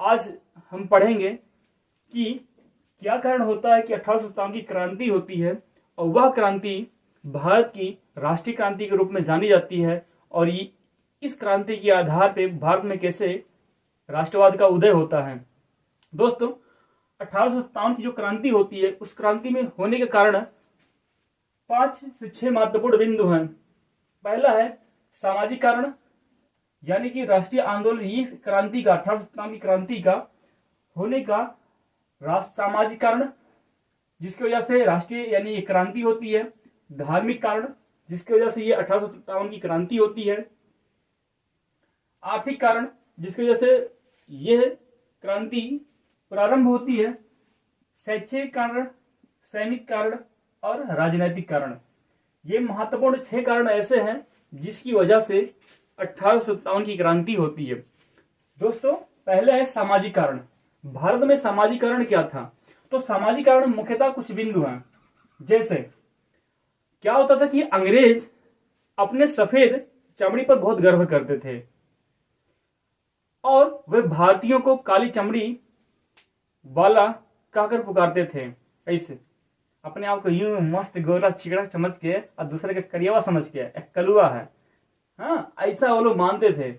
आज हम पढ़ेंगे कि क्या कारण होता है कि 1857 की क्रांति होती है और वह क्रांति भारत की राष्ट्रीय क्रांति के रूप में जानी जाती है और इस क्रांति के आधार पर भारत में कैसे राष्ट्रवाद का उदय होता है। दोस्तों, 1857 की जो क्रांति होती है उस क्रांति में होने के कारण 5 से 6 महत्वपूर्ण बिंदु हैं। पहला है सामाजिक कारण, यानी कि राष्ट्रीय आंदोलन ये क्रांति का 1857 की क्रांति का होने का सामाजिक कारण जिसकी वजह से राष्ट्रीय यानी ये क्रांति होती है। धार्मिक कारण जिसकी वजह से ये 1857 की क्रांति होती है। आर्थिक कारण जिसकी वजह से यह क्रांति प्रारंभ होती है। शैक्षिक कारण, सैनिक कारण और राजनीतिक कारण, ये महत्वपूर्ण 6 कारण ऐसे हैं जिसकी वजह से 1857 की क्रांति होती है। दोस्तों, पहले है सामाजिक कारण। भारत में सामाजिकरण क्या था? तो सामाजिकरण मुख्यतः कुछ बिंदु हैं। जैसे क्या होता था कि अंग्रेज अपने सफेद चमड़ी पर बहुत गर्व करते थे और वे भारतीयों को काली चमड़ी वाला कहकर पुकारते थे। ऐसे अपने आप को यूं मस्त गोरा चिकड़ा समझ के और दूसरे का करियावा समझ के एक कलुआ है, हाँ, ऐसा वो लोग मानते थे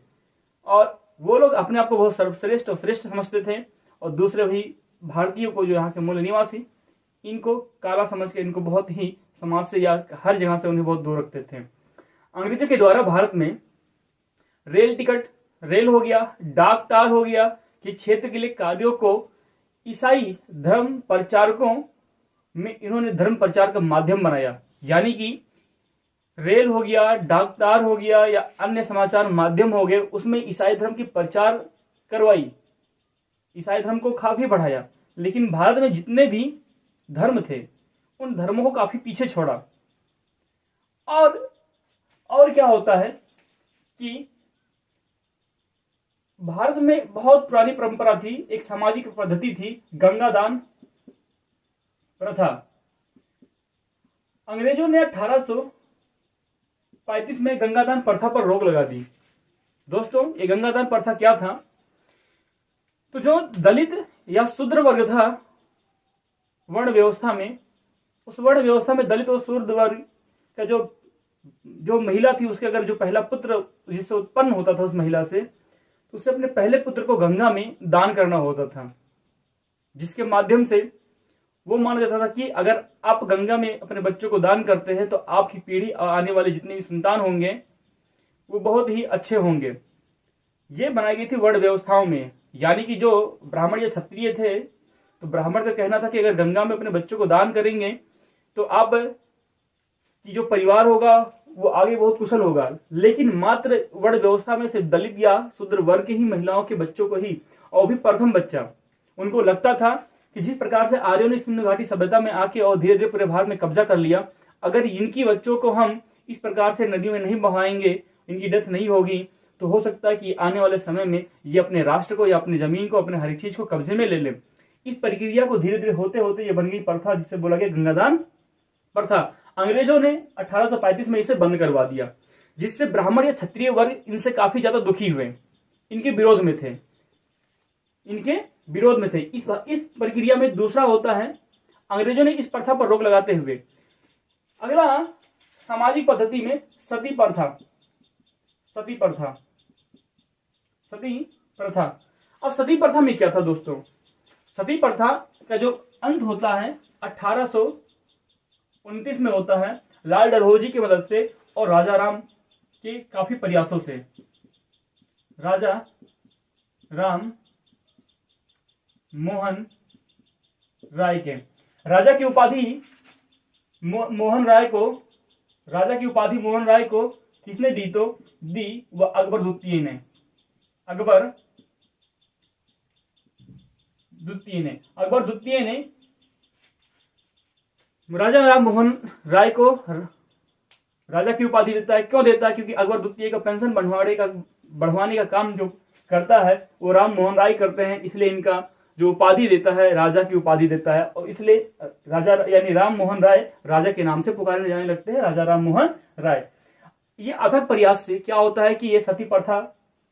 और वो लोग अपने आप को बहुत सर्वश्रेष्ठ और श्रेष्ठ समझते थे और दूसरे भी भारतीयों को, जो यहाँ के मूल निवासी, इनको काला समझ के इनको बहुत ही समाज से या हर जगह से उन्हें बहुत दूर रखते थे। अंग्रेजों के द्वारा भारत में रेल टिकट, रेल हो गया, डाक तार हो गया कि क्षेत्र के लिए कार्यों को ईसाई धर्म प्रचारकों में इन्होंने धर्म प्रचार का माध्यम बनाया। यानी कि रेल हो गया, डाक तार हो गया या अन्य समाचार माध्यम हो गए, उसमें ईसाई धर्म की प्रचार करवाई, ईसाई धर्म को काफी बढ़ाया। लेकिन भारत में जितने भी धर्म थे उन धर्मों को काफी पीछे छोड़ा। और क्या होता है कि भारत में बहुत पुरानी परंपरा थी, एक सामाजिक पद्धति थी, गंगादान प्रथा। अंग्रेजों ने 1835 में गंगादान प्रथा पर रोक लगा दी। दोस्तों, ये गंगादान प्रथा क्या था? तो जो दलित या शूद्र वर्ग था वर्ण व्यवस्था में, उस वर्ण व्यवस्था में दलित और शूद्र वर्ग का जो महिला थी, उसके अगर जो पहला पुत्र जिससे उत्पन्न होता था उस महिला से, तो उसे अपने पहले पुत्र को गंगा में दान करना होता था, जिसके माध्यम से वो माना जाता था कि अगर आप गंगा में अपने बच्चों को दान करते हैं तो आपकी पीढ़ी और आने वाले जितने भी संतान होंगे वो बहुत ही अच्छे होंगे। ये बनाई गई थी वर्ण व्यवस्थाओं में। यानी कि जो ब्राह्मण या क्षत्रिय थे, तो ब्राह्मण का कहना था कि अगर गंगा में अपने बच्चों को दान करेंगे तो आप की जो परिवार होगा वो आगे बहुत कुशल होगा। लेकिन मात्र वर्ण व्यवस्था में सिर्फ दलित या शूद्र वर्ग की ही महिलाओं के बच्चों को ही, और भी प्रथम बच्चा, उनको लगता था कि जिस प्रकार से आर्यों ने सिंधु घाटी सभ्यता में आके और धीरे धीरे पूरे भारत में कब्जा कर लिया, अगर इनकी बच्चों को हम इस प्रकार से नदियों में नहीं बहाएंगे, इनकी डेथ नहीं होगी, तो हो सकता है कि आने वाले समय में ये अपने राष्ट्र को या अपनी जमीन को, अपने हर एक चीज को कब्जे में ले ले। इस प्रक्रिया को धीरे धीरे होते होते ये बन गई प्रथा, जिसे बोला गया गंगादान प्रथा। अंग्रेजों ने 1835 में इसे बंद करवा दिया, जिससे ब्राह्मण या क्षत्रिय वर्ग इनसे काफी ज्यादा दुखी हुए, इनके विरोध में थे। इस प्रक्रिया में दूसरा होता है, अंग्रेजों ने इस प्रथा पर रोक लगाते हुए अगला सामाजिक पद्धति में सती प्रथा। अब सती प्रथा में क्या था दोस्तों? सती प्रथा का जो अंत होता है 1829 में होता है, लाल डलहौजी की मदद से और राजा राम के काफी प्रयासों से। राजा राम मोहन राय के राजा की उपाधि मोहन राय को किसने दी? तो दी वह अकबर द्वितीय ने राजा राम मोहन राय को राजा की उपाधि देता है। क्यों देता है? क्योंकि अकबर द्वितीय का पेंशन बढ़वाने का काम जो करता है वो राम मोहन राय करते हैं, इसलिए इनका जो उपाधि देता है राजा की उपाधि देता है, और इसलिए राजा यानी राम मोहन राय राजा के नाम से पुकारे जाने लगते हैं, राजा राम मोहन राय। ये अथक प्रयास से क्या होता है कि ये सती प्रथा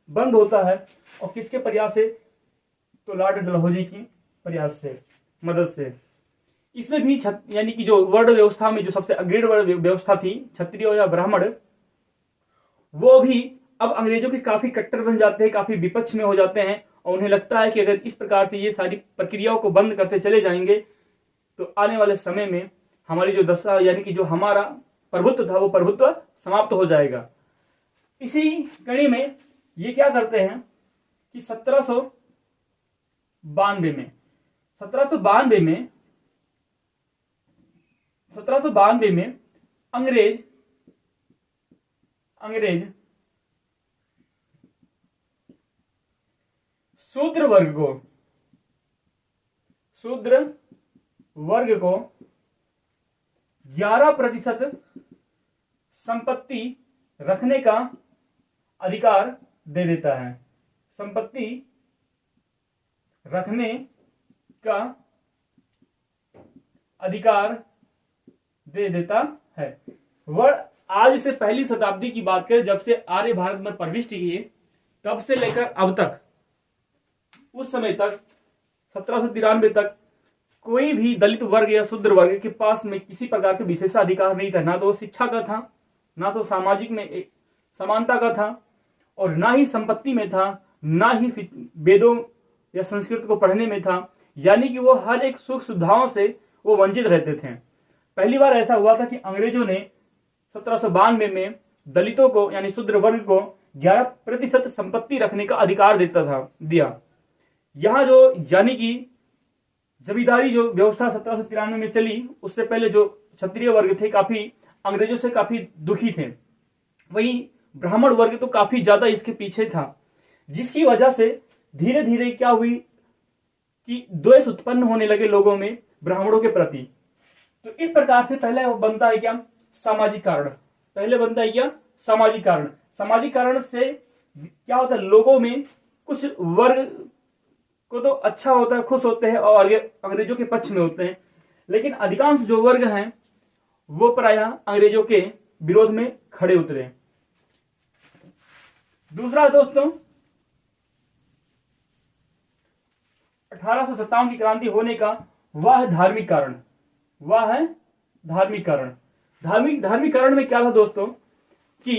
बंद होता है, और किसके प्रयास से? तो लॉर्ड डलहौजी की प्रयास से, मदद से। इसमें भी यानी कि जो वर्ण व्यवस्था में जो सबसे अग्रणी वर्ण व्यवस्था थी, क्षत्रिय या ब्राह्मण, वो भी अब अंग्रेजों के काफी कट्टर बन जाते हैं, काफी विपक्ष में हो जाते हैं, और उन्हें लगता है कि अगर इस प्रकार से ये सारी प्रक्रियाओं को बंद करते चले जाएंगे तो आने वाले समय में हमारी जो दशा, यानी कि जो हमारा प्रभुत्व था, वो प्रभुत्व समाप्त हो जाएगा। इसी कड़ी में ये क्या करते हैं कि 1792 में अंग्रेज शूद्र वर्ग को 11% संपत्ति रखने का अधिकार दे देता है। संपत्ति रखने का अधिकार दे देता है। वह आज से पहली शताब्दी की बात करें, जब से आर्य भारत में प्रविष्ट किए, तब से लेकर अब तक, उस समय तक 1793 तक कोई भी दलित वर्ग या शूद्र वर्ग के पास में किसी प्रकार के विशेषाधिकार नहीं था। ना तो शिक्षा का था, ना तो सामाजिक में एक समानता का था, और ना ही संपत्ति में था, ना ही वेदों या संस्कृत को पढ़ने में था। यानी कि वो हर एक सुख सुविधाओं से वो वंचित रहते थे। पहली बार ऐसा हुआ था कि अंग्रेजों ने 1792 में दलितों को यानी शूद्र वर्ग को 11% संपत्ति रखने का अधिकार दिया। यहाँ जो यानी कि जमींदारी जो व्यवस्था 1793 में चली, उससे पहले जो क्षत्रिय वर्ग थे काफी अंग्रेजों से काफी दुखी थे। वहीं ब्राह्मण वर्ग तो काफी ज्यादा इसके पीछे था, जिसकी वजह से धीरे धीरे क्या हुई कि द्वेष उत्पन्न होने लगे लोगों में ब्राह्मणों के प्रति। तो इस प्रकार से पहले बनता है क्या, सामाजिक कारण। सामाजिक कारण से क्या होता है, लोगों में कुछ वर्ग को तो अच्छा होता है, खुश होते हैं और अंग्रेजों के पक्ष में होते हैं, लेकिन अधिकांश जो वर्ग हैं वो प्रायः अंग्रेजों के विरोध में खड़े उतरे। दूसरा दोस्तों, 1857 की क्रांति होने का वह है धार्मिक कारण। धार्मिक कारण में क्या था दोस्तों कि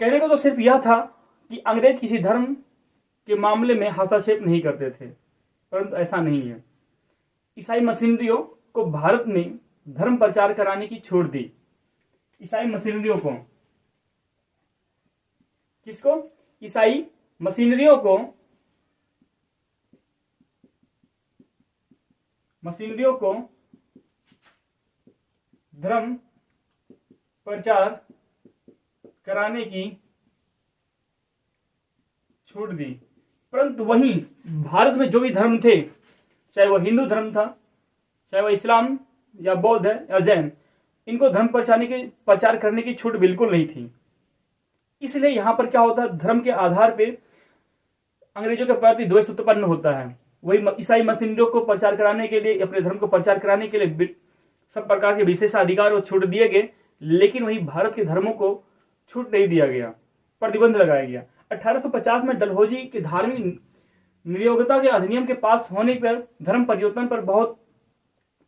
कहने को तो सिर्फ यह था कि अंग्रेज किसी धर्म के मामले में हस्तक्षेप नहीं करते थे, परंतु ऐसा नहीं है। ईसाई मशीनरियों को भारत में धर्म प्रचार कराने की छूट दी। ईसाई मशीनरियों को, किसको? ईसाई मशीनरियों को धर्म प्रचार कराने की छूट दी। परंतु वहीं भारत में जो भी धर्म थे, चाहे वह हिंदू धर्म था, चाहे वह इस्लाम या बौद्ध है या जैन, इनको धर्म प्रचार करने की छूट बिल्कुल नहीं थी। इसलिए यहां पर क्या होता है, धर्म के आधार पे अंग्रेजों के प्रति द्वेष उत्पन्न होता है। वही ईसाई मशीनरियों को प्रचार कराने के लिए, अपने धर्म को प्रचार कराने के लिए सब प्रकार के विशेषाधिकार और छूट दिए गए, लेकिन वही भारत के धर्मों को छूट नहीं दिया गया, प्रतिबंध लगाया गया। 1850 में डलहौजी के धार्मिक नियोक्ता के अधिनियम के पास होने पर धर्म परिवर्तन पर बहुत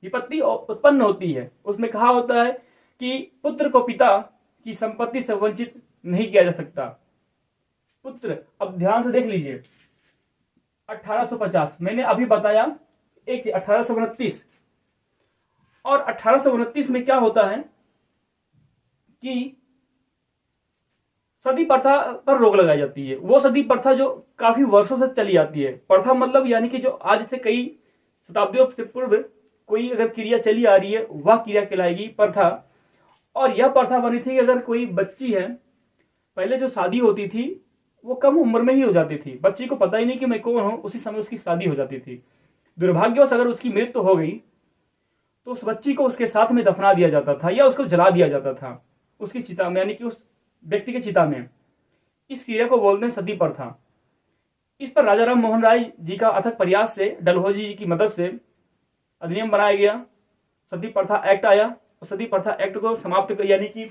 विपत्ति उत्पन्न होती है। उसमें कहा होता है कि पुत्र को पिता की संपत्ति से वंचित नहीं किया जा सकता। पुत्र, अब ध्यान से देख लीजिए, 1850 मैंने अभी बताया, एक 1829 और 1829 में क्या होता है कि सती प्रथा पर रोक लगाई जाती है। वो सती प्रथा जो काफी वर्षों से चली आती है। प्रथा मतलब यानी कि जो आज से कई शताब्दियों से पूर्व कोई अगर क्रिया चली आ रही है, वह क्रिया कहलाएगी प्रथा। और यह प्रथा बनी थी कि अगर कोई बच्ची है, पहले जो शादी होती थी वो कम उम्र में ही हो जाती थी, बच्ची को पता ही नहीं कि मैं कौन हूं, उसी समय उसकी शादी हो जाती थी। दुर्भाग्यवश अगर उसकी मृत्यु हो गई तो उस बच्ची को उसके साथ में दफना दिया जाता था या उसको जला दिया जाता था उसकी चिता में, यानी कि उस व्यक्ति की चिता में। इस क्रिया को बोलते हैं सती प्रथा। इस पर राजा राम मोहन राय जी का अथक प्रयास से, डलहौजी जी की मदद से अधिनियम बनाया गया, सती प्रथा एक्ट आया और सती प्रथा एक्ट को समाप्त कर, यानी कि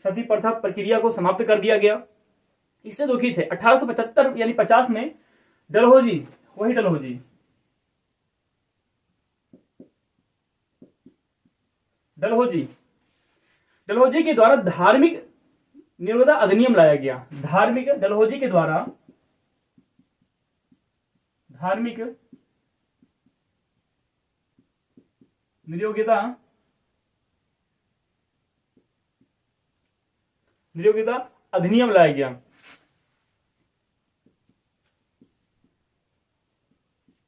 सती प्रथा प्रक्रिया को समाप्त कर दिया गया। इससे दुखी थे। 1875 यानी 50 में डलहौजी वही डलहौजी। डलहौजी डलहौजी के द्वारा धार्मिक निरोधा अधिनियम लाया गया। धार्मिक डलहौजी के द्वारा धार्मिक नियोगिता अधिनियम लाया गया।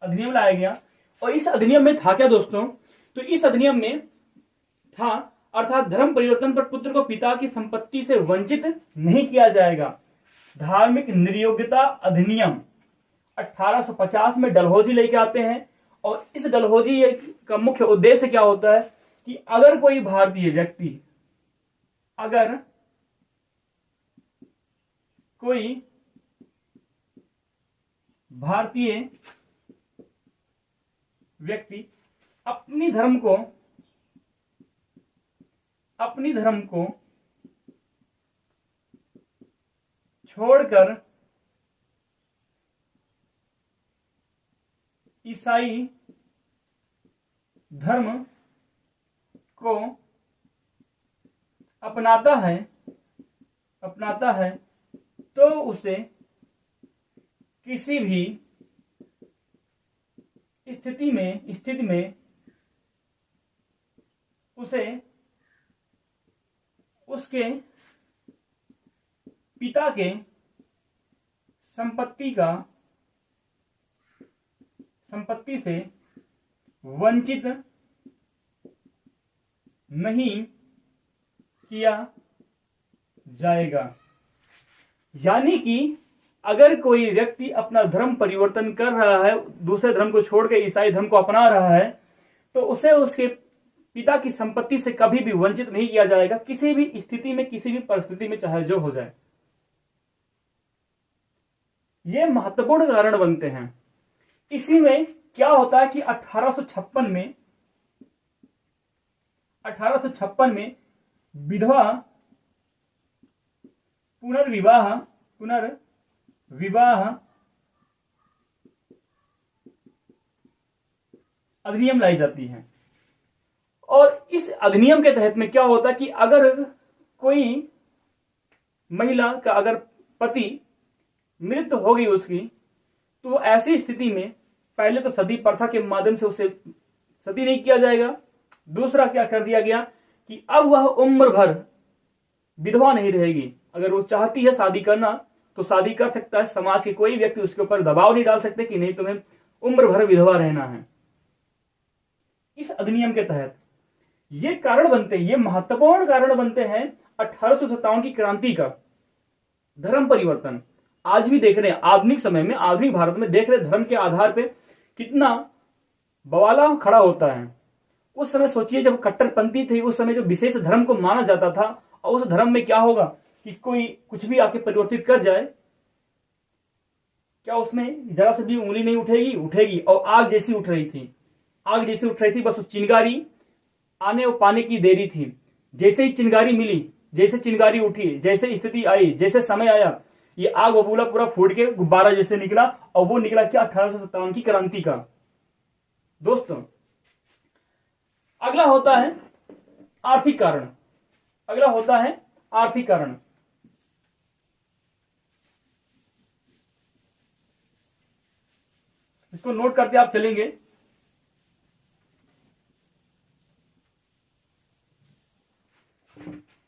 अधिनियम लाया गया और इस अधिनियम में था क्या दोस्तों? तो इस अधिनियम में था अर्थात धर्म परिवर्तन पर पुत्र को पिता की संपत्ति से वंचित नहीं किया जाएगा। धार्मिक निर्योग्यता अधिनियम 1850 में डलहौजी लेके आते हैं और इस डलहौजी का मुख्य उद्देश्य क्या होता है कि अगर कोई भारतीय व्यक्ति अगर कोई भारतीय व्यक्ति अपनी धर्म को छोड़कर ईसाई धर्म को अपनाता है तो उसे किसी भी स्थिति में उसे उसके पिता के संपत्ति से वंचित नहीं किया जाएगा। यानी कि अगर कोई व्यक्ति अपना धर्म परिवर्तन कर रहा है, दूसरे धर्म को छोड़ के ईसाई धर्म को अपना रहा है, तो उसे उसके पिता की संपत्ति से कभी भी वंचित नहीं किया जाएगा, किसी भी स्थिति में, किसी भी परिस्थिति में, चाहे जो हो जाए। ये महत्वपूर्ण कारण बनते हैं। इसी में क्या होता है कि 1856 में विधवा पुनर्विवाह अधिनियम लाई जाती है। और इस अधिनियम के तहत में क्या होता है कि अगर कोई महिला का अगर पति मृत्यु हो गई उसकी, तो ऐसी स्थिति में पहले तो सती प्रथा के माध्यम से उसे सती नहीं किया जाएगा। दूसरा क्या कर दिया गया कि अब वह उम्र भर विधवा नहीं रहेगी। अगर वो चाहती है शादी करना तो शादी कर सकता है। समाज के कोई व्यक्ति उसके ऊपर दबाव नहीं डाल सकते कि नहीं तुम्हें उम्र भर विधवा रहना है। इस अधिनियम के तहत ये कारण बनते हैं, ये महत्वपूर्ण कारण बनते हैं 1857 की क्रांति का धर्म परिवर्तन। आज भी देख रहे हैं, आधुनिक समय में, आधुनिक भारत में देख रहे धर्म के आधार पे कितना बवाला खड़ा होता है। उस समय सोचिए जब कट्टरपंथी थी, उस समय जो विशेष धर्म को माना जाता था, और उस धर्म में क्या होगा कि कोई कुछ भी आके परिवर्तित कर जाए, क्या उसमें जरा से भी उंगली नहीं उठेगी? उठेगी। और आग जैसी उठ रही थी, बस उस चिंगारी आने और पाने की देरी थी। जैसे ही चिंगारी मिली, जैसे चिंगारी उठी, जैसे स्थिति आई, जैसे समय आया, ये आग बबूला पूरा फूट के गुब्बारा जैसे निकला। और वो निकला क्या? 1857 की क्रांति का। दोस्तों अगला होता है आर्थिक कारण। इसको नोट करते आप चलेंगे।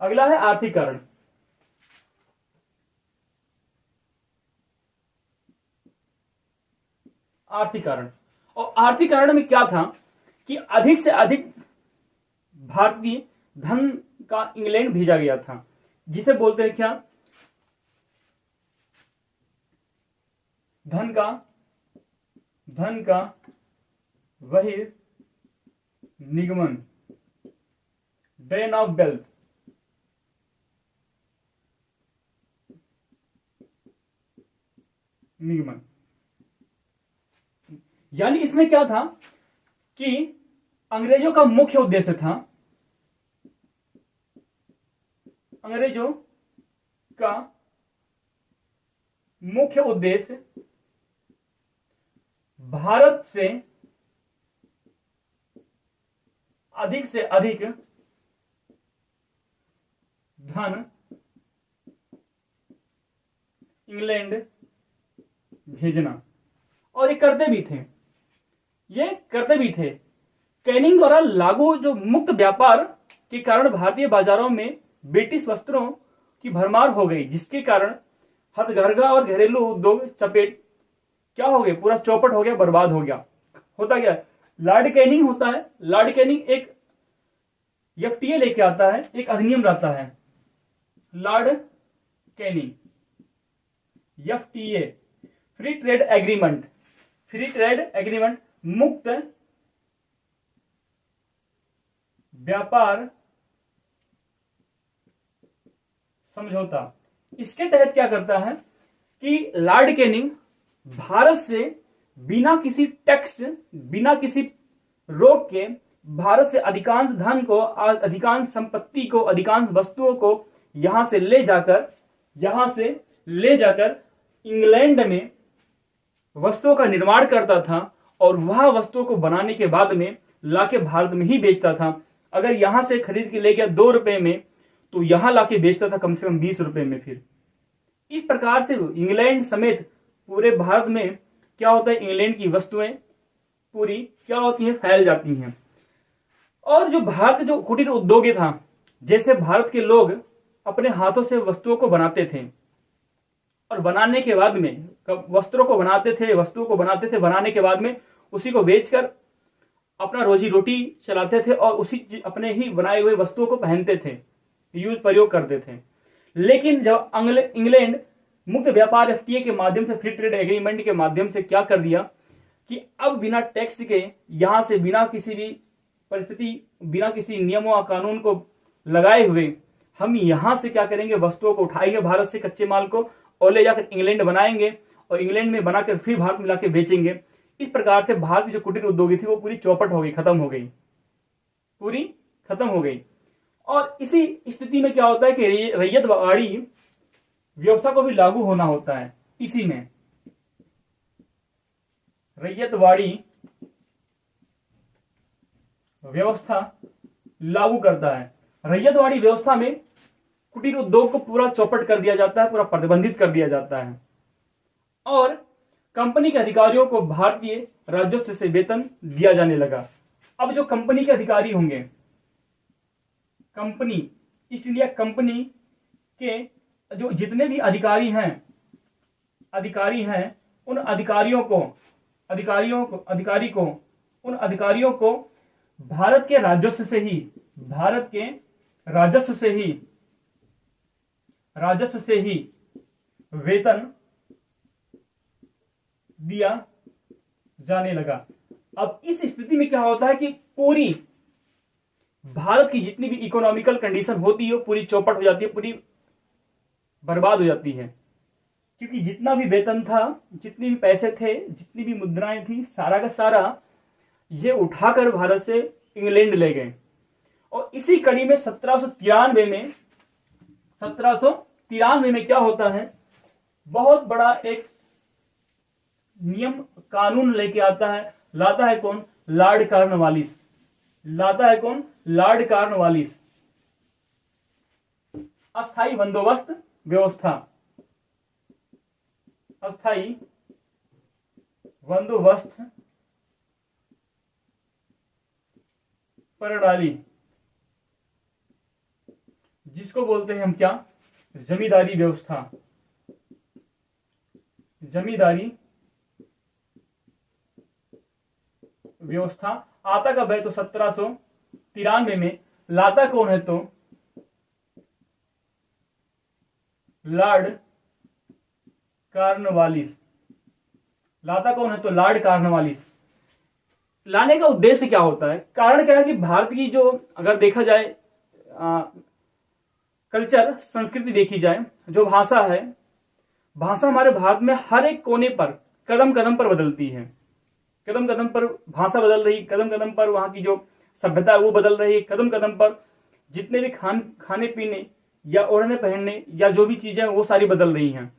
अगला है आर्थिक कारण। और आर्थिक कारण में क्या था कि अधिक से अधिक भारतीय धन का इंग्लैंड भेजा गया था, जिसे बोलते हैं क्या? धन का बहिर्निगमन, ड्रेन ऑफ वेल्थ। निगमन यानी इसमें क्या था कि अंग्रेजों का मुख्य उद्देश्य था, भारत से अधिक धन इंग्लैंड भेजना। और ये करते भी थे। कैनिंग द्वारा लागू जो मुक्त व्यापार के कारण भारतीय बाजारों में ब्रिटिश वस्त्रों की भरमार हो गई, जिसके कारण हथकरघा और घरेलू उद्योग चपेट क्या हो गए, पूरा चौपट हो गया, बर्बाद हो गया। होता क्या, लॉर्ड कैनिंग होता है, लॉर्ड कैनिंग एक एफटीए लेके आता है, एक अधिनियम लाता है, Lord Canning FTA, free trade agreement, मुक्त व्यापार समझौता। इसके तहत क्या करता है कि लॉर्ड कैनिंग भारत से बिना किसी टैक्स, बिना किसी रोक के भारत से अधिकांश धन को, अधिकांश संपत्ति को, अधिकांश वस्तुओं को यहां से ले जाकर इंग्लैंड में वस्तुओं का निर्माण करता था और वह वस्तुओं को बनाने के बाद में लाके भारत में ही बेचता था। अगर यहां से खरीद के ले गया 2 रुपए में, तो यहां लाके बेचता था कम से कम 20 रुपए में। फिर इस प्रकार से इंग्लैंड समेत पूरे भारत में क्या होता है, इंग्लैंड की वस्तुएं पूरी क्या होती हैं, फैल जाती हैं। और जो भारत जो कुटीर उद्योग था, जैसे भारत के लोग अपने हाथों से वस्तुओं को बनाते थे और बनाने के बाद में वस्त्रों को बनाते थे, वस्तुओं को बनाते थे, बनाने के बाद में उसी को बेचकर अपना रोजी रोटी चलाते थे और उसी अपने ही बनाए हुए वस्तुओं को पहनते थे, प्रयोग करते थे। लेकिन जब इंग्लैंड मुक्त व्यापार एफटीए के माध्यम से, फ्री ट्रेड एग्रीमेंट के माध्यम से क्या कर दिया कि अब बिना टैक्स के यहां से, बिना किसी भी परिस्थिति, बिना किसी नियमों और कानून को लगाए हुए हम यहां से क्या करेंगे, वस्तुओं को उठाएंगे भारत से, कच्चे माल को, और ले जाकर इंग्लैंड बनाएंगे और इंग्लैंड में बनाकर फिर भारत में लाके बेचेंगे। इस प्रकार से भारत की जो कुटीर उद्योगी थी वो पूरी चौपट हो गई, खत्म हो गई। और इसी स्थिति में क्या होता है कि रैयतवाड़ी व्यवस्था को भी लागू होना होता है। इसी में रैयतवाड़ी व्यवस्था लागू करता है। रैयतवाड़ी व्यवस्था में कुटीर उद्योग को पूरा चौपट कर दिया जाता है, पूरा प्रतिबंधित कर दिया जाता है और कंपनी के अधिकारियों को भारतीय राजस्व से वेतन दिया जाने लगा। अब जो कंपनी के अधिकारी होंगे, कंपनी, ईस्ट इंडिया कंपनी के जो जितने भी अधिकारी हैं, उन अधिकारियों को भारत के राजस्व से ही वेतन दिया जाने लगा। अब इस स्थिति में क्या होता है कि पूरी भारत की जितनी भी इकोनॉमिकल कंडीशन होती है, पूरी चौपट हो जाती है, पूरी बर्बाद हो जाती है। क्योंकि जितना भी वेतन था, जितने भी पैसे थे, जितनी भी मुद्राएं थी, सारा का सारा ये उठाकर भारत से इंग्लैंड ले गए। और इसी कड़ी में 1793 में क्या होता है, बहुत बड़ा एक नियम कानून लेके लाता है कौन, लॉर्ड कॉर्नवालिस। अस्थायी बंदोबस्त व्यवस्था, अस्थायी बंदोबस्त प्रणाली, जिसको बोलते हैं हम क्या, जमींदारी व्यवस्था। आता कब है, तो 1793 में। लाता कौन है, तो लॉर्ड कॉर्नवालिस। लाने का उद्देश्य क्या होता है, कारण क्या है कि भारत की जो, अगर देखा जाए कल्चर, संस्कृति देखी जाए, जो भाषा है, भाषा हमारे भारत में हर एक कोने पर, कदम कदम पर बदलती है। कदम कदम पर भाषा बदल रही, कदम कदम पर वहां की जो सभ्यता है वो बदल रही है, कदम कदम पर जितने भी खाने पीने या ओढ़ने पहनने या जो भी चीजें वो सारी बदल रही हैं।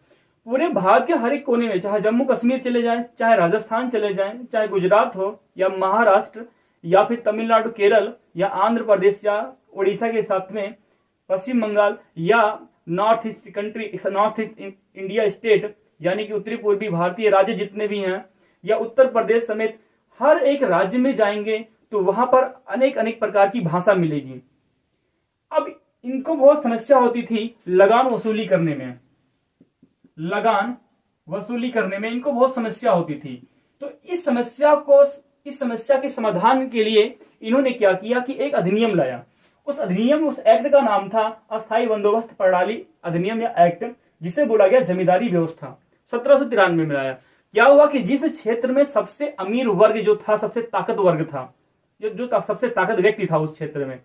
पूरे भारत के हर एक कोने में, चाहे जम्मू कश्मीर चले जाएं, चाहे राजस्थान चले जाएं, चाहे गुजरात हो या महाराष्ट्र या फिर तमिलनाडु, केरल या आंध्र प्रदेश या उड़ीसा के साथ में पश्चिम बंगाल या नॉर्थ ईस्ट इंडिया स्टेट यानी कि उत्तरी पूर्वी भारतीय राज्य जितने भी हैं, या उत्तर प्रदेश समेत हर एक राज्य में जाएंगे तो वहां पर अनेक अनेक प्रकार की भाषा मिलेगी। अब इनको बहुत समस्या होती थी लगान वसूली करने में, लगान वसूली करने में इनको बहुत समस्या होती थी। तो इस समस्या के समाधान के लिए इन्होंने क्या किया कि एक अधिनियम लाया। उस एक्ट का नाम था अस्थायी बंदोबस्त प्रणाली अधिनियम या एक्ट, जिसे बोला गया जमींदारी व्यवस्था। 1793 में लाया। क्या हुआ कि जिस क्षेत्र में सबसे अमीर वर्ग जो था, सबसे ताकत वर्ग था, जो सबसे ताकत व्यक्ति था उस क्षेत्र में,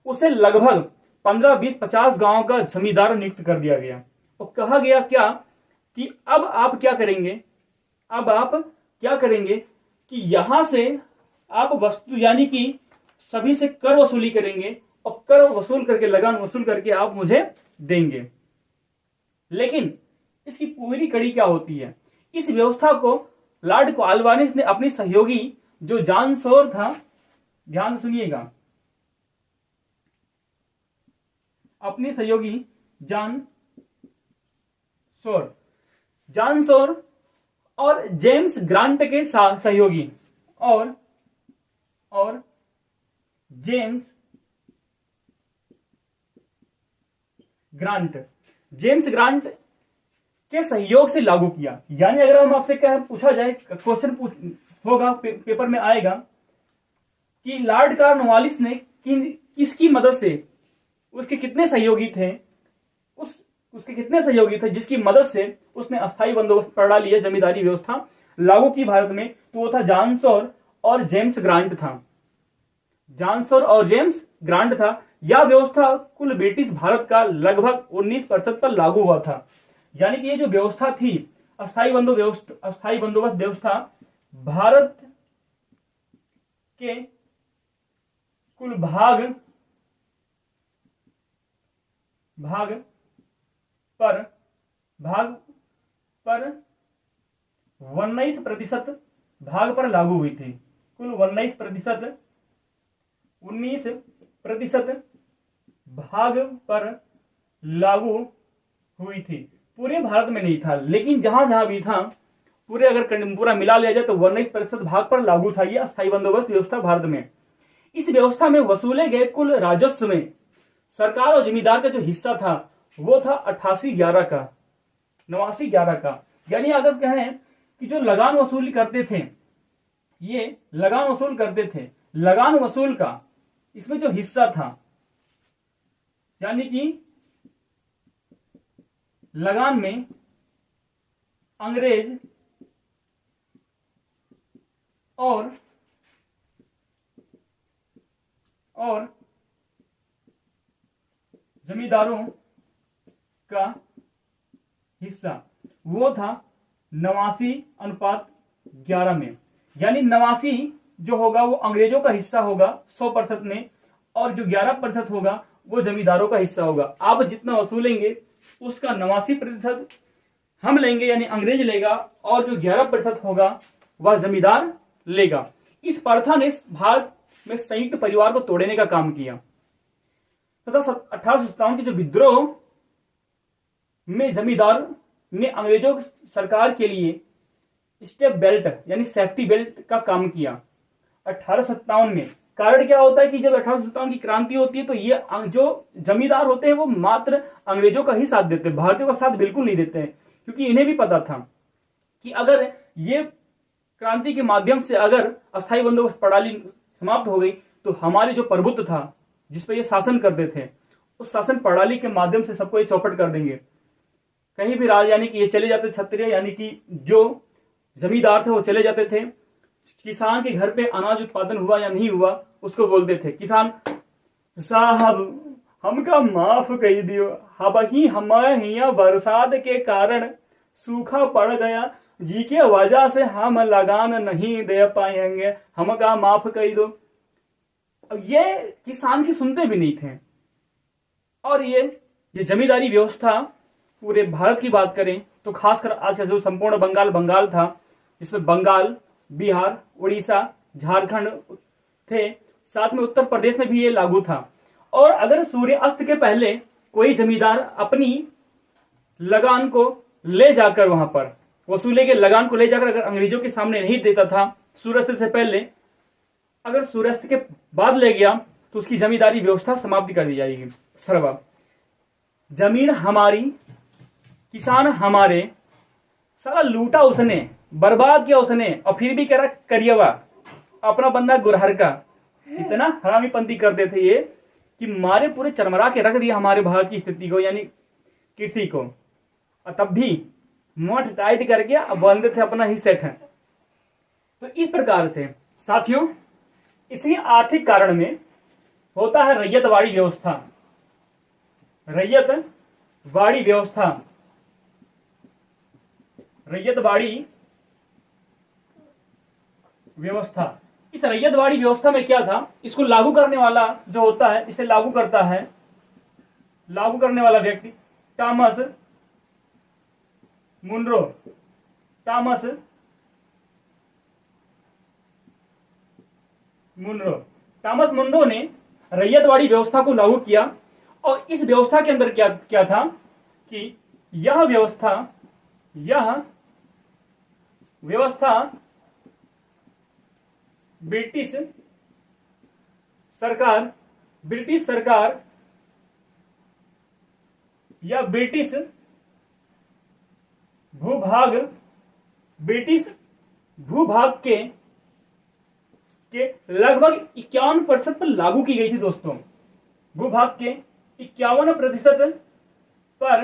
उसे लगभग 15, 20, 50 गांव का जमींदार नियुक्त कर दिया गया। और कहा गया क्या कि अब आप क्या करेंगे कि यहां से आप वस्तु यानी कि सभी से कर वसूली करेंगे और कर वसूल करके, लगान वसूल करके आप मुझे देंगे। लेकिन इसकी पूरी कड़ी क्या होती है? इस व्यवस्था को लॉर्ड कॉर्नवालिस ने अपनी सहयोगी जो जॉन सोर था, ध्यान सुनिएगा, अपनी सहयोगी जॉन सोर और जेम्स ग्रांट के सहयोगी और जेम्स ग्रांट के सहयोग से लागू किया। यानी अगर हम आपसे पूछा जाए, क्वेश्चन होगा पेपर में आएगा कि लॉर्ड कॉर्नवालिस ने किसकी मदद से, उसके कितने सहयोगी थे, जिसकी मदद से उसने अस्थायी बंदोबस्त प्रणाली या जमींदारी व्यवस्था लागू की भारत में, तो वो था जॉन सोर और जेम्स ग्रांट था। यह व्यवस्था कुल ब्रिटिश भारत का लगभग 19% पर लागू हुआ था। यानी कि ये जो व्यवस्था थी, अस्थायी बंदोबस्त व्यवस्था, भारत के कुल भाग पर 19% भाग पर लागू हुई थी। कुल 19% भाग पर लागू हुई थी। पूरे भारत में नहीं था, लेकिन जहां जहां भी था, पूरा मिला लिया जाए तो 19% भाग पर लागू था यह अस्थायी बंदोबस्त व्यवस्था भारत में। इस व्यवस्था में वसूले गए कुल राजस्व में सरकार और जमींदार का जो हिस्सा था वो था 88/11 का, 89/11 का। यानी अगर कहें कि जो लगान वसूल करते थे, लगान वसूल का इसमें जो हिस्सा था, यानी कि लगान में अंग्रेज और जमींदारों का हिस्सा वो था 89/11 में। यानी 89 जो होगा वो अंग्रेजों का हिस्सा होगा 100% में, और जो 11% होगा वो जमींदारों का हिस्सा होगा। आप जितना वसूलेंगे उसका 89% हम लेंगे, यानी अंग्रेज लेगा, और जो 11% होगा वह जमींदार लेगा। इस प्रथा ने भारत में संयुक्त परिवार को तोड़ने का काम किया तथा 1857 के जो विद्रोह में जमींदार ने अंग्रेजों सरकार के लिए स्टेप बेल्ट यानी सेफ्टी बेल्ट का काम किया 1857 में। कारण क्या होता है कि जब 1857 की क्रांति होती है तो ये जो जमींदार होते हैं वो मात्र अंग्रेजों का ही साथ देते हैं, भारतीयों का साथ बिल्कुल नहीं देते हैं, क्योंकि इन्हें भी पता था कि अगर ये क्रांति के माध्यम से अगर अस्थायी बंदोबस्त प्रणाली समाप्त हो गई तो हमारे जो प्रभुत्व था जिस पर ये शासन करते थे, उस शासन प्रणाली के माध्यम से सबको ये चौपट कर देंगे। कहीं भी राज यानी कि ये चले जाते, क्षत्रिय यानी कि जो जमींदार थे वो चले जाते थे, किसान के घर पे अनाज उत्पादन हुआ या नहीं हुआ उसको बोलते थे किसान साहब हमका माफ कर दियो, हबही हमारे यहाँ बरसात के कारण सूखा पड़ गया, जी के वजह से हम लगान नहीं दे पाएंगे, हमका माफ कर दो। अब ये किसान की सुनते भी नहीं थे। और ये जमींदारी व्यवस्था पूरे भारत की बात करें तो खासकर आज का जो संपूर्ण बंगाल था, जिसमें बंगाल, बिहार, उड़ीसा, झारखंड थे, साथ में उत्तर प्रदेश में भी ये लागू था। और अगर सूर्य अस्त के पहले कोई जमींदार अपनी लगान को ले जाकर वहां पर वसूले के लगान को ले जाकर अगर अंग्रेजों के सामने नहीं देता था सूर्यास्त से पहले, अगर सूर्यास्त के बाद ले गया तो उसकी जमींदारी व्यवस्था समाप्त कर दी जाएगी। सर्वा जमीन हमारी, किसान हमारे, सारा लूटा उसने, बर्बाद किया उसने, और फिर भी कह रहा करिएवा, अपना बंदा गुरहर का। इतना हरामीपंती कर देते ये कि मारे पूरे चरमरा के रख दिया हमारे भारत की स्थिति को, यानी कृषि को, और तब भी मोट टाइट करके अब बंदे थे अपना ही सेट है। तो इस प्रकार से साथियों, इसी आर्थिक कारण में होता है रैयतवाड़ी व्यवस्था। रैयतवाड़ी व्यवस्था, रैयतवाड़ी व्यवस्था। इस रैयतवाड़ी व्यवस्था में क्या था, इसको लागू करने वाला जो होता है, इसे लागू करता है, लागू करने वाला व्यक्ति टॉमस मुनरो। टॉमस मुनरो ने रैयतवाड़ी व्यवस्था को लागू किया। और इस व्यवस्था के अंदर क्या क्या था कि यह व्यवस्था ब्रिटिश सरकार या ब्रिटिश भूभाग के लगभग 51% पर लागू की गई थी दोस्तों। भूभाग के 51% पर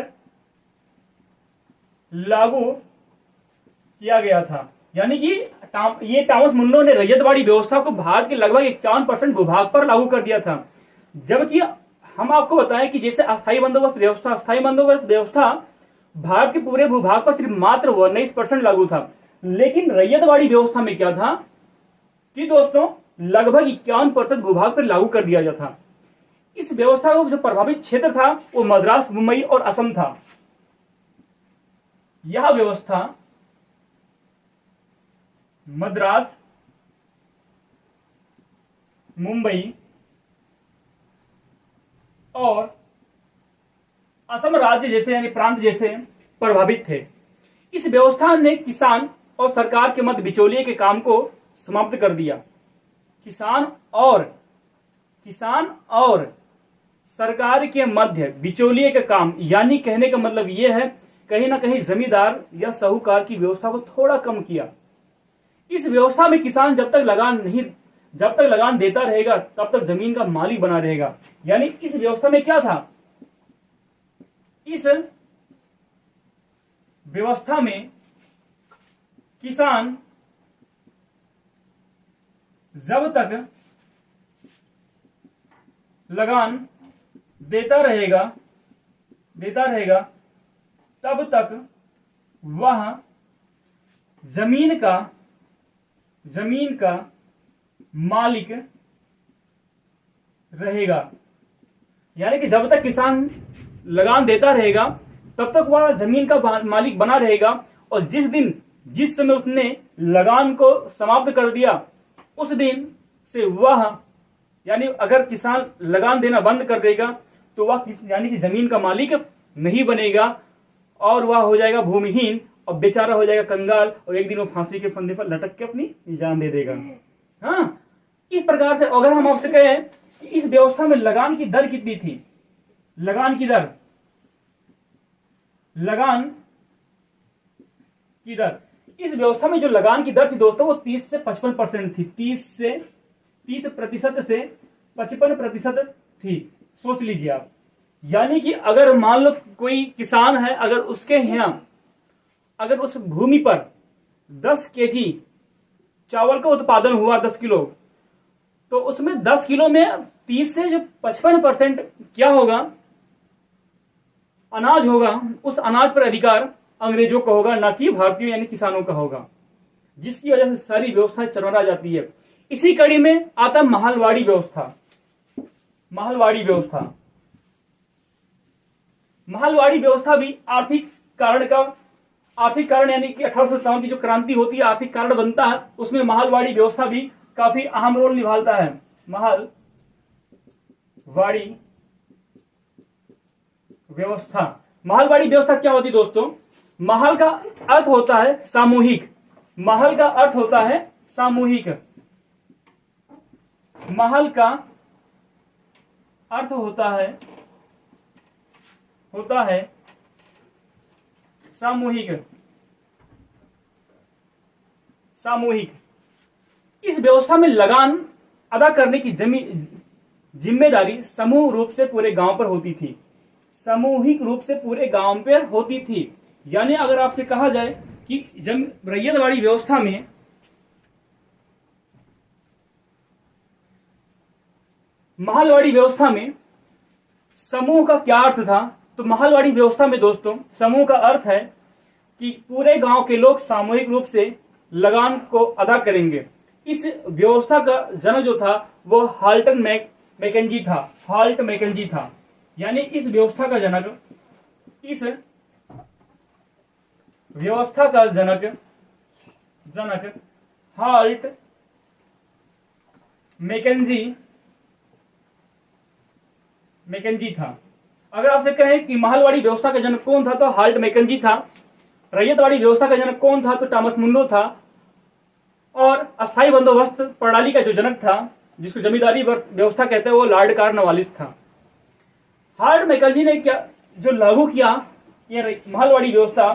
लागू किया गया था। यानी कि ये टॉमस मुनरो ने रैयतवाड़ी व्यवस्था को भारत के लगभग 51% भूभाग पर लागू कर दिया था। जबकि हम आपको बताएं कि जैसे अस्थायी बंदोबस्त व्यवस्था भारत के पूरे भूभाग पर सिर्फ मात्र 19% लागू था, लेकिन रैयतवाड़ी व्यवस्था में क्या था कि दोस्तों लगभग 51% भूभाग पर लागू कर दिया जाता था। इस व्यवस्था का जो प्रभावित क्षेत्र था वो मद्रास, मुंबई और असम था। यह व्यवस्था मद्रास, मुंबई और असम राज्य जैसे यानी प्रांत जैसे प्रभावित थे। इस व्यवस्था ने किसान और सरकार के मध्य बिचौलिए के काम को समाप्त कर दिया। किसान और सरकार के मध्य बिचौलिए का काम, यानी कहने का मतलब यह है कहीं ना कहीं जमींदार या साहूकार की व्यवस्था को थोड़ा कम किया। इस व्यवस्था में किसान जब तक लगान देता रहेगा तब तक जमीन का मालिक बना रहेगा। यानी इस व्यवस्था में क्या था, इस व्यवस्था में किसान जब तक लगान देता रहेगा तब तक वह जमीन का मालिक रहेगा। यानी कि जब तक किसान लगान देता रहेगा तब तक वह जमीन का मालिक बना रहेगा, और जिस समय उसने लगान को समाप्त कर दिया उस दिन से वह, यानी अगर किसान लगान देना बंद कर देगा तो वह यानी कि जमीन का मालिक नहीं बनेगा और वह हो जाएगा भूमिहीन और बेचारा हो जाएगा कंगाल, और एक दिन वो फांसी के फंदे पर लटक के अपनी जान दे देगा। हाँ, इस प्रकार से अगर हम आपसे कहें कि इस व्यवस्था में लगान की दर कितनी थी, लगान की दर इस व्यवस्था में जो लगान की दर थी दोस्तों वो 30 से 55% थी। 30% से 55% थी। सोच लीजिए आप, यानी कि अगर मान लो कोई किसान है, अगर उसके यहां अगर उस भूमि पर 10 केजी चावल का उत्पादन हुआ 10 किलो, तो उसमें 10 किलो में 30 से जो 55% क्या होगा, अनाज होगा, उस अनाज पर अधिकार अंग्रेजों का होगा, ना कि भारतीय यानी किसानों का होगा, जिसकी वजह से सारी व्यवस्था चरमरा जाती है। इसी कड़ी में आता महलवाड़ी व्यवस्था। महलवाड़ी व्यवस्था भी आर्थिक कारण का आर्थिक कारण यानी कि 1857 की जो क्रांति होती है, आर्थिक कारण बनता है, उसमें महलवाड़ी व्यवस्था भी काफी अहम रोल निभाता है। महलवाड़ी व्यवस्था, महलवाड़ी व्यवस्था क्या होती है दोस्तों? महल का अर्थ होता है सामूहिक, महल का अर्थ होता है सामूहिक, महल का अर्थ होता है सामूहिक, सामूहिक। इस व्यवस्था में लगान अदा करने की जिम्मेदारी समूह रूप से पूरे गांव पर होती थी, सामूहिक रूप से पूरे गांव पर होती थी। यानी अगर आपसे कहा जाए कि रैयतवाड़ी व्यवस्था में महलवाड़ी व्यवस्था में समूह का क्या अर्थ था, तो महलवाड़ी व्यवस्था में दोस्तों समूह का अर्थ है कि पूरे गांव के लोग सामूहिक रूप से लगान को अदा करेंगे। इस व्यवस्था का जन्म जो था वो हाल्टन मैकेंजी था, हाल्ट मैकेंजी था। यानी इस व्यवस्था का जनक, इस व्यवस्था का जनक हाल्ट मैकेंजी था। अगर आपसे कहें कि महलवाड़ी व्यवस्था का जनक कौन था, तो हाल्ट मैकेंजी था। रैयतवाड़ी व्यवस्था का जनक कौन था, तो टॉमस मुंडो था। और अस्थायी बंदोबस्त प्रणाली का जो जनक था, जिसको जमींदारी व्यवस्था कहते हैं, वो लॉर्ड कॉर्नवालिस था। हाल्ट मैकेंजी ने क्या जो लागू किया, ये महलवाड़ी व्यवस्था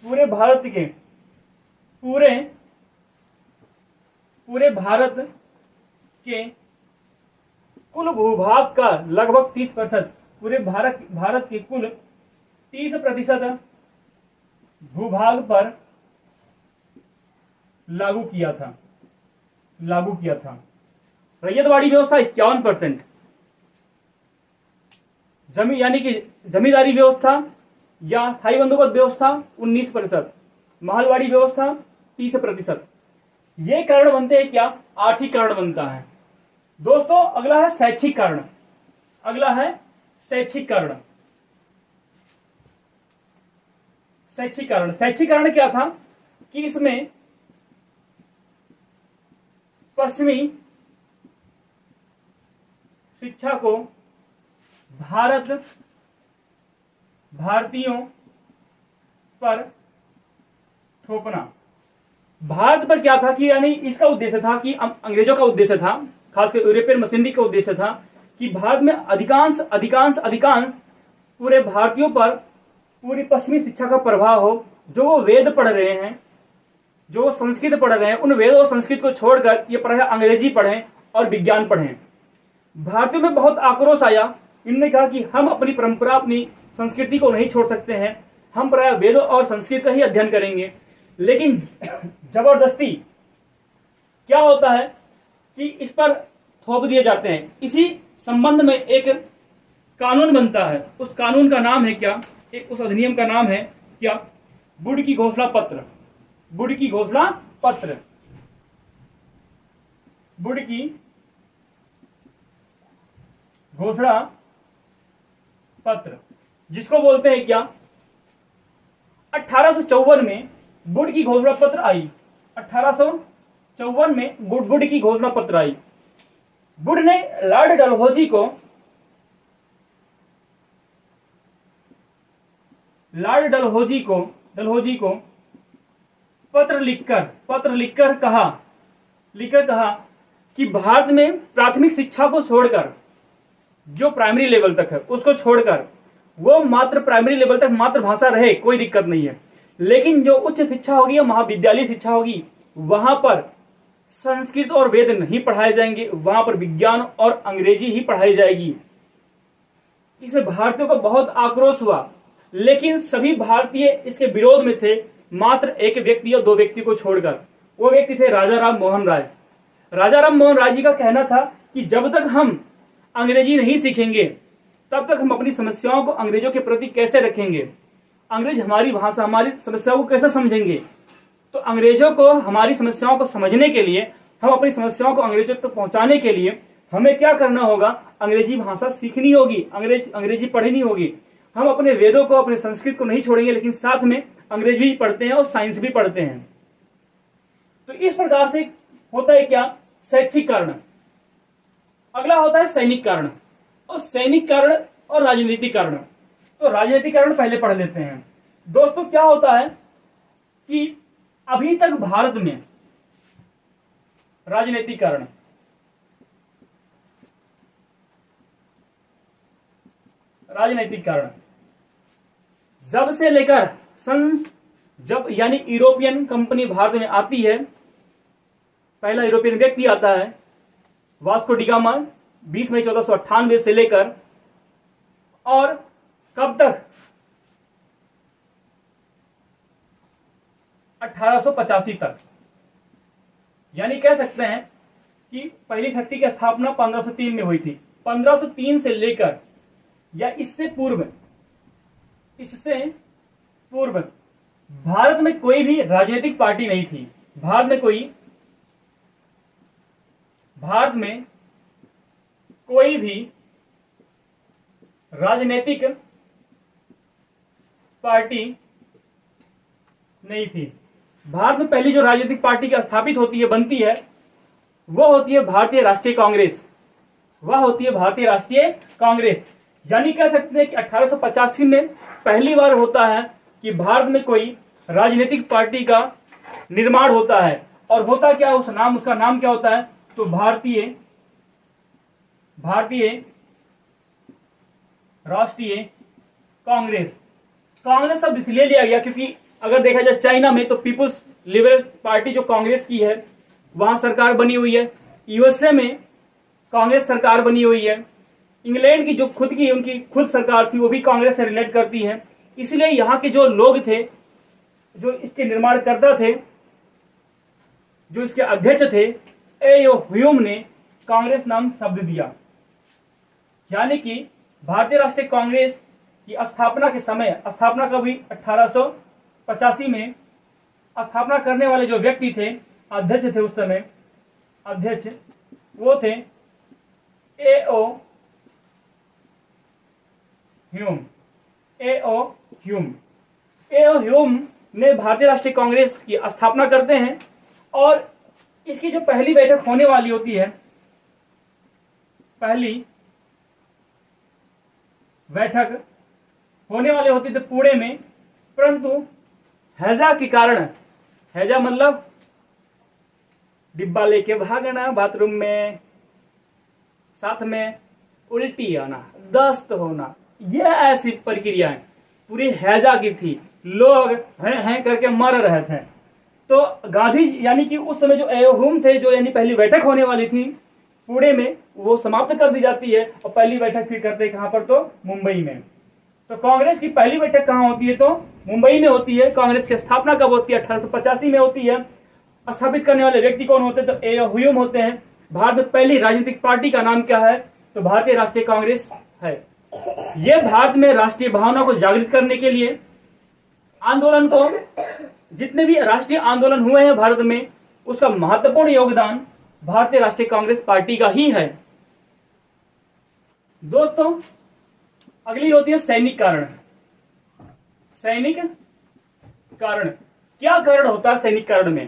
पूरे भारत के कुल भूभाग का लगभग 30%, पूरे भारत के कुल 30% भूभाग पर लागू किया था। रैयतवाड़ी व्यवस्था 51%, यानी कि जमींदारी व्यवस्था या स्थायी बंदोबस्त व्यवस्था 19%, महलवाड़ी व्यवस्था 30%। ये कारण बनते हैं क्या? आर्थिक कारण बनता है दोस्तों। अगला है शैक्षिक कारण, शैक्षिक कारण क्या था कि इसमें पश्चिमी शिक्षा को भारतीयों पर थोपना। भारत पर क्या था कि यानी इसका उद्देश्य था कि अंग्रेजों का उद्देश्य था, खासकर यूरोपियन मशीनरी का उद्देश्य था कि भारत में अधिकांश पूरे भारतीयों पर पूरी पश्चिमी शिक्षा का प्रभाव हो। जो वो वेद पढ़ रहे हैं, जो वो संस्कृत पढ़ रहे हैं, उन वेद और संस्कृत को छोड़कर ये पढ़े अंग्रेजी पढ़ें और विज्ञान पढ़ें। भारतीयों में बहुत आक्रोश आया। इन्होंने कहा कि हम अपनी परंपरा, अपनी संस्कृति को नहीं छोड़ सकते हैं, हम प्राय वेदों और संस्कृत का ही अध्ययन करेंगे। लेकिन जबरदस्ती क्या होता है कि इस पर थोप दिए जाते हैं। इसी संबंध में एक कानून बनता है, उस कानून का नाम है क्या, उस अधिनियम का नाम है क्या? वुड की घोषणा पत्र। वुड की घोषणा पत्र, जिसको बोलते हैं क्या? 1854 में वुड की घोषणा पत्र आई। 1854 में वुड की घोषणा पत्र आई। वुड ने लॉर्ड डलहौजी को पत्र लिखकर कहा कि भारत में प्राथमिक शिक्षा को छोड़कर, जो प्राइमरी लेवल तक है उसको छोड़कर, वो मात्र प्राइमरी लेवल तक मातृभाषा रहे, कोई दिक्कत नहीं है। लेकिन जो उच्च शिक्षा होगी या महाविद्यालय शिक्षा होगी, वहां पर संस्कृत और वेद नहीं पढ़ाए जाएंगे, वहां पर विज्ञान और अंग्रेजी ही पढ़ाई जाएगी। इसमें भारतीयों को बहुत आक्रोश हुआ, लेकिन सभी भारतीय इसके विरोध में थे, मात्र एक व्यक्ति या दो व्यक्ति को छोड़कर। वो व्यक्ति थे राजा राम मोहन राय। राजा राम मोहन राय जी का कहना था कि जब तक हम अंग्रेजी नहीं सीखेंगे, तब तक हम अपनी समस्याओं को अंग्रेजों के प्रति कैसे रखेंगे, अंग्रेज हमारी भाषा, हमारी समस्याओं को कैसे समझेंगे। तो अंग्रेजों को हमारी समस्याओं को समझने के लिए, हम अपनी समस्याओं को अंग्रेजों तक पहुंचाने के लिए हमें क्या करना होगा? अंग्रेजी भाषा सीखनी होगी, अंग्रेजी पढ़नी होगी। हम अपने वेदों को, अपने संस्कृत को नहीं छोड़ेंगे, लेकिन साथ में अंग्रेजी भी पढ़ते हैं और साइंस भी पढ़ते हैं। तो इस प्रकार से होता है क्या, शैक्षिक कारण। अगला होता है सैनिक कारण, और सैनिक कारण और राजनीतिक कारण। तो राजनीतिक कारण पहले पढ़ लेते हैं। दोस्तों क्या होता है कि अभी तक भारत में राजनीतिक कारण, जब से लेकर जब यानी यूरोपियन कंपनी भारत में आती है, पहला यूरोपियन व्यक्ति आता है वास्को डी गामा 20 मई 1498 से लेकर, और कब तक, 1885 तक। यानी कह सकते हैं कि पहली फैक्ट्री की स्थापना 1503 में हुई थी। 1503 से लेकर या इससे पूर्व भारत में कोई भी राजनीतिक पार्टी नहीं थी। भारत में कोई भी राजनीतिक पार्टी नहीं थी। भारत में पहली जो राजनीतिक पार्टी की स्थापित होती है, बनती है, वो होती है भारतीय राष्ट्रीय कांग्रेस। यानी कह सकते हैं कि 1885 में पहली बार होता है कि भारत में कोई राजनीतिक पार्टी का निर्माण होता है। और होता क्या, उसका नाम क्या होता है, तो भारतीय राष्ट्रीय कांग्रेस शब्द इसलिए लिया गया क्योंकि अगर देखा जाए चाइना में तो पीपुल्स लिबरल पार्टी जो कांग्रेस की है वहां सरकार बनी हुई है। यूएसए में कांग्रेस सरकार बनी हुई है। इंग्लैंड की जो उनकी खुद सरकार थी वो भी कांग्रेस से रिलेट करती है। इसलिए यहाँ के जो लोग थे, जो इसके निर्माणकर्ता थे, जो इसके अध्यक्ष थे, ए.ओ. ह्यूम ने कांग्रेस नाम शब्द दिया। यानी कि भारतीय राष्ट्रीय कांग्रेस की स्थापना के समय, स्थापना कभी 1885 में, स्थापना करने वाले जो व्यक्ति थे, अध्यक्ष थे उस समय, वो थे ए.ओ. ह्यूम ने भारतीय राष्ट्रीय कांग्रेस की स्थापना करते हैं। और इसकी जो पहली बैठक होने वाली होती है, थे पुणे में, परंतु हैजा के कारण, हैजा मतलब डिब्बा लेके भागना बाथरूम में, साथ में उल्टी आना, दस्त होना, यह ऐसी प्रक्रियाएं पूरी हैजा की थी। लोग हैं करके मर रहे थे। तो गांधी यानी कि उस समय जो ह्यूम थे, जो यानी पहली बैठक होने वाली थी पुणे में, वो समाप्त कर दी जाती है और पहली बैठक फिर करते हैं कहां पर, तो मुंबई में। तो कांग्रेस की पहली बैठक कहां होती है, तो मुंबई में होती है। कांग्रेस की स्थापना कब होती है, 1885 में होती है। स्थापित करने वाले व्यक्ति कौन होते हैं, तो ए.ओ. ह्यूम होते हैं। भारत में पहली राजनीतिक पार्टी का नाम क्या है, तो भारतीय राष्ट्रीय कांग्रेस है। यह भारत में राष्ट्रीय भावना को जागृत करने के लिए आंदोलन को, जितने भी राष्ट्रीय आंदोलन हुए हैं भारत में, उसका महत्वपूर्ण योगदान भारतीय राष्ट्रीय कांग्रेस पार्टी का ही है। दोस्तों अगली होती है सैनिक कारण। क्या कारण होता है सैनिक कारण में,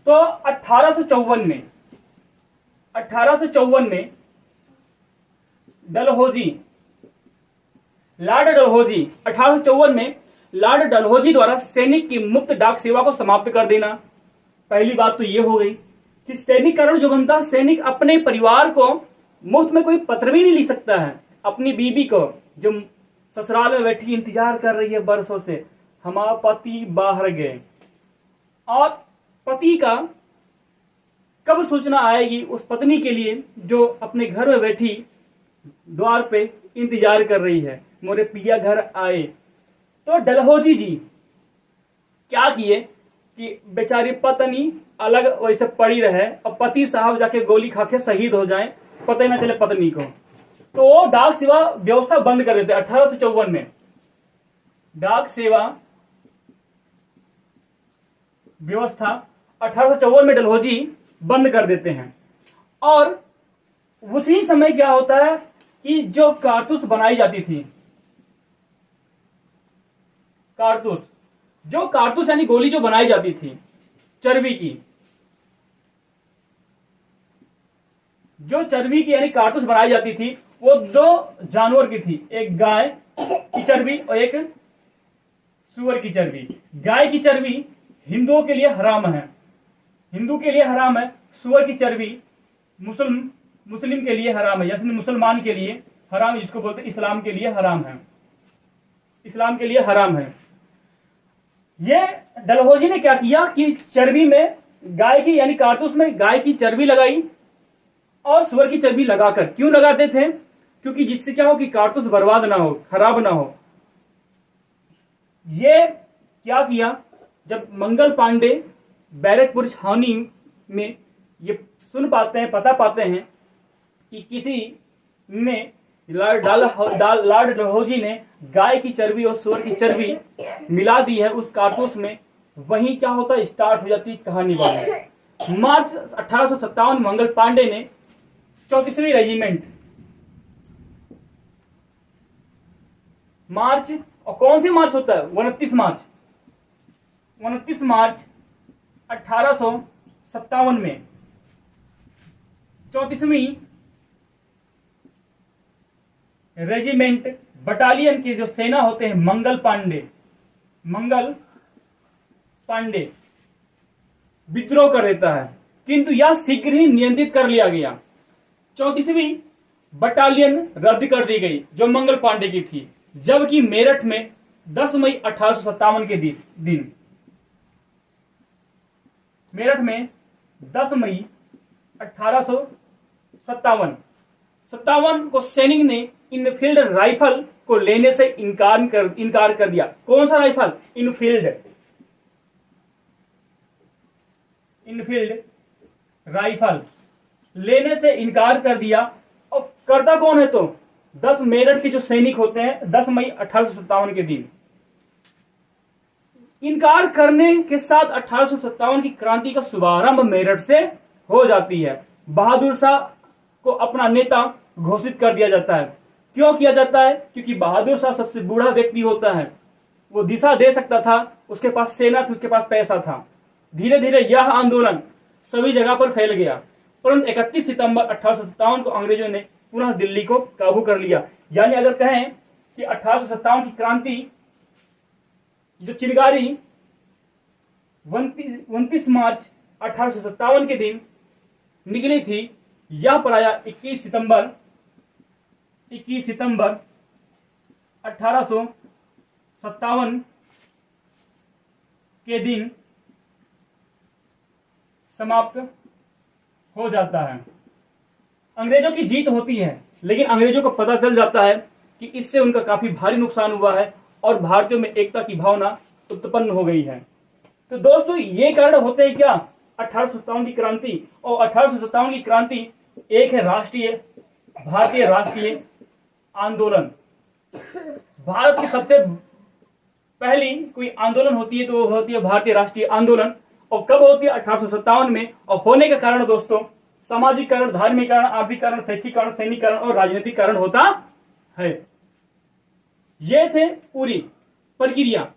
तो 1854 में लॉर्ड डलहौजी द्वारा सैनिक की मुफ्त डाक सेवा को समाप्त कर देना। पहली बात तो यह हो गई कि सैनिककरण जो बनता है, सैनिक अपने परिवार को मुफ्त में कोई पत्र भी नहीं लिख सकता है। अपनी बीबी को जो ससुराल में बैठी इंतजार कर रही है बरसों से, हमारा पति बाहर गए, और पति का कब सूचना आएगी उस पत्नी के लिए जो अपने घर में बैठी द्वार पे इंतजार कर रही है, मोरे पिया घर आए। तो डलहौजी जी क्या किए कि बेचारी पत्नी अलग वैसे पड़ी रहे और पति साहब जाके गोली खा के शहीद हो जाए, पता ही ना चले पत्नी को। तो वो डाक सेवा व्यवस्था बंद कर देते 1854 में। डाक सेवा व्यवस्था 1854 में डलहौजी बंद कर देते हैं। और उसी समय क्या होता है कि जो कारतूस बनाई जाती थी, जो कारतूस यानी गोली जो बनाई जाती थी चर्बी की, जो चर्बी की यानी कारतूस बनाई जाती थी वो दो जानवर की थी, एक गाय की चर्बी और एक सुअर की चर्बी। गाय की चर्बी हिंदुओं के लिए हराम है, हिंदू के लिए हराम है। सुअर की चर्बी मुस्लिम के लिए हराम है, या फिर मुसलमान के लिए हराम है, जिसको बोलते हैं इस्लाम के लिए हराम है, इस्लाम के लिए हराम है। ये डलहौजी ने क्या किया कि चर्बी में गाय की यानी कारतूस में गाय की चर्बी लगाई और सुअर की चर्बी लगाकर, क्यों लगाते थे? क्योंकि जिससे क्या हो कि कारतूस बर्बाद ना हो, खराब ना हो। ये क्या किया, जब मंगल पांडे बैरकपुर छावनी में ये सुन पाते हैं, पता पाते हैं कि किसी ने लॉर्ड डलहौजी ने गाय की चर्बी और सुअर की चर्बी मिला दी है उस कारतूस में, वहीं क्या होता है, स्टार्ट हो जाती कहानी वाली। मार्च 1857 मंगल पांडे ने 34वीं रेजिमेंट मार्च, और कौन सी मार्च होता है, 29 मार्च 1857 में 34वीं रेजिमेंट बटालियन के जो सेना होते हैं मंगल पांडे विद्रोह कर देता है, किंतु यह शीघ्र ही नियंत्रित कर लिया गया। 34वीं बटालियन रद्द कर दी गई जो मंगल पांडे की थी, जबकि मेरठ में 10 मई 1857 के दिन मेरठ में 10 मई 1857 को सैनिक ने इनफील्ड राइफल को लेने से इनकार कर दिया। कौन सा राइफल? इनफील्ड राइफल लेने से इनकार कर दिया। और करता कौन है? तो 10 मेरठ के जो सैनिक होते हैं 10 मई 1857 के दिन इनकार करने के साथ 1857 की क्रांति का शुभारंभ मेरठ से हो जाती है। बहादुर शाह को अपना नेता घोषित कर दिया जाता है। क्यों किया जाता है? क्योंकि बहादुर शाह सबसे बूढ़ा व्यक्ति होता है, वो दिशा दे सकता था, उसके पास सेना थी, उसके पास पैसा था। धीरे धीरे यह आंदोलन सभी जगह पर फैल गया, परंतु 31 सितंबर 1857 को अंग्रेजों ने पुनः दिल्ली को काबू कर लिया। यानी अगर कहें कि 1857 की क्रांति जो चिंगारी 29 मार्च 1857 के दिन निकली थी, यह प्राय 21 सितंबर 1857 के दिन समाप्त हो जाता है। अंग्रेजों की जीत होती है, लेकिन अंग्रेजों को पता चल जाता है कि इससे उनका काफी भारी नुकसान हुआ है और भारतीयों में एकता की भावना उत्पन्न हो गई है। तो दोस्तों ये कारण होते हैं क्या? 1857 की क्रांति। और 1857 की क्रांति एक है भारतीय राष्ट्रीय आंदोलन। भारत की सबसे पहली कोई आंदोलन होती है तो वो होती है भारतीय राष्ट्रीय आंदोलन। और कब होती है? 1857 में। और होने का कारण दोस्तों सामाजिक कारण, धार्मिक कारण, आर्थिक कारण, शैक्षिक कारण, सैनिक कारण और राजनीतिक कारण होता है। ये थे पूरी प्रक्रिया।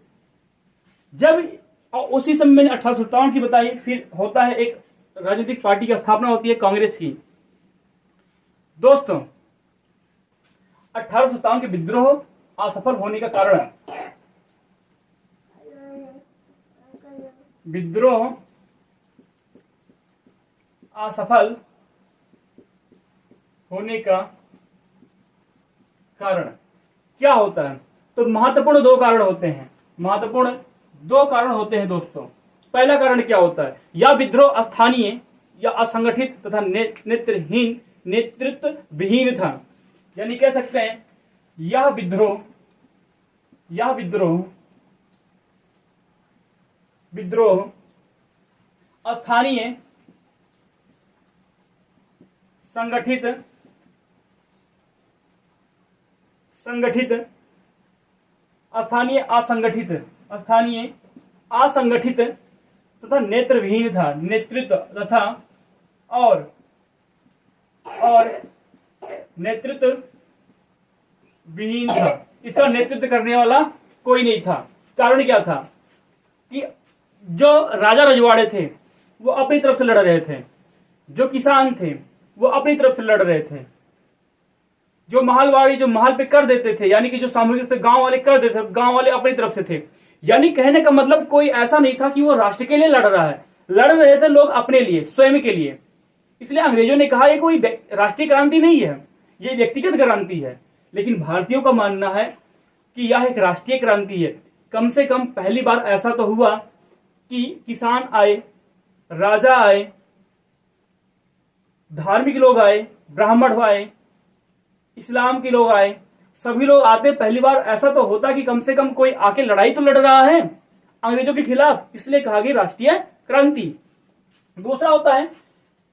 जब और उसी समय मैंने 1857 की बताई, फिर होता है एक राजनीतिक पार्टी की स्थापना होती है कांग्रेस की। दोस्तों 1857 के विद्रोह असफल होने का कारण, विद्रोह असफल होने का कारण क्या होता है? तो महत्वपूर्ण दो कारण होते हैं दोस्तों। पहला कारण क्या होता है? यह विद्रोह स्थानीय या असंगठित तथा नेतृत्व विहीन था। यानी कह सकते हैं यह विद्रोह स्थानीय, संगठित स्थानीय असंगठित तथा नेतृत्वहीन था। नेतृत्व तथा और नेतृत्व विहीन था। इसका नेतृत्व करने वाला कोई नहीं था। कारण क्या था? कि जो राजा रजवाड़े थे वो अपनी तरफ से लड़ रहे थे, जो किसान थे वो अपनी तरफ से लड़ रहे थे, जो महलवाड़ी जो महल पे कर देते थे, यानी कि जो सामूहिक से गांव वाले कर देते, गांव वाले अपनी तरफ से थे। यानी कहने का मतलब कोई ऐसा नहीं था कि वो राष्ट्र के लिए लड़ रहा है, लड़ रहे थे लोग अपने लिए, स्वयं के लिए। इसलिए अंग्रेजों ने कहा ये कोई राष्ट्रीय क्रांति नहीं है, ये व्यक्तिगत क्रांति है। लेकिन भारतीयों का मानना है कि यह एक राष्ट्रीय क्रांति है। कम से कम पहली बार ऐसा तो हुआ कि किसान आए, राजा आए, धार्मिक लोग आए, ब्राह्मण आए, इस्लाम के लोग आए, सभी लोग आते। पहली बार ऐसा तो होता कि कम से कम कोई आके लड़ाई तो लड़ रहा है अंग्रेजों के खिलाफ, इसलिए कहा गया राष्ट्रीय क्रांति। दूसरा होता है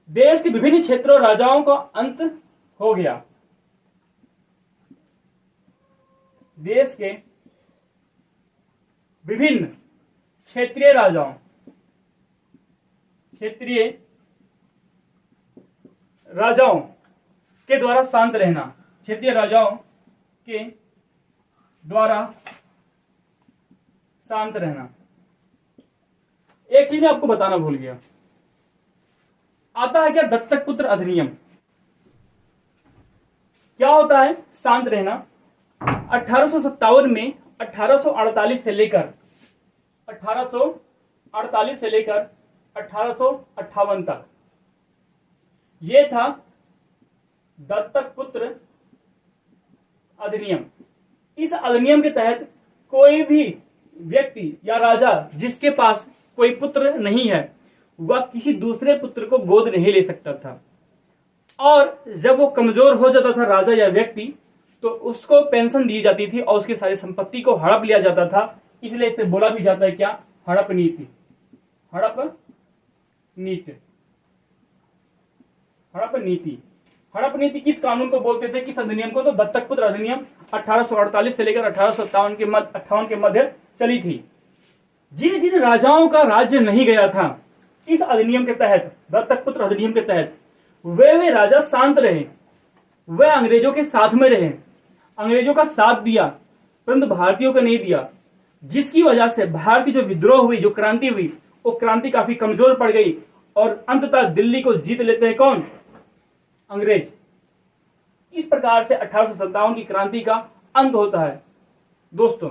देश के विभिन्न क्षेत्रों राजाओं का अंत हो गया। देश के विभिन्न क्षेत्रीय राजाओं के द्वारा शांत रहना, क्षेत्रीय राजाओं के द्वारा शांत रहना। एक चीज मैं आपको बताना भूल गया, आता है क्या दत्तक पुत्र अधिनियम। क्या होता है शांत रहना? 1857 में 1848 से लेकर 1858 तक ये था दत्तक पुत्र अधिनियम। इस अधिनियम के तहत कोई भी व्यक्ति या राजा जिसके पास कोई पुत्र नहीं है वह किसी दूसरे पुत्र को गोद नहीं ले सकता था, और जब वो कमजोर हो जाता था राजा या व्यक्ति तो उसको पेंशन दी जाती थी और उसकी सारी संपत्ति को हड़प लिया जाता था। इसलिए इसे बोला भी जाता है क्या? हड़प नीति। हड़प नीति किस कानून को बोलते थे, किस अधिनियम को? तो दत्तक पुत्र अधिनियम 1848 से लेकर 1858 के मध्य चली थी। जिन जिन राजाओं का राज्य नहीं गया था इस अधिनियम के तहत, दत्तक पुत्र अधिनियम के तहत, वे राजा शांत रहे, वे अंग्रेजों के साथ में रहे, अंग्रेजों का साथ दिया, परंतु भारतीयों को नहीं दिया, जिसकी वजह से भारत की जो विद्रोह हुई, जो क्रांति हुई, वो क्रांति काफी कमजोर पड़ गई और अंततः दिल्ली को जीत लेते हैं कौन? अंग्रेज। इस प्रकार से 1857 की क्रांति का अंत होता है। दोस्तों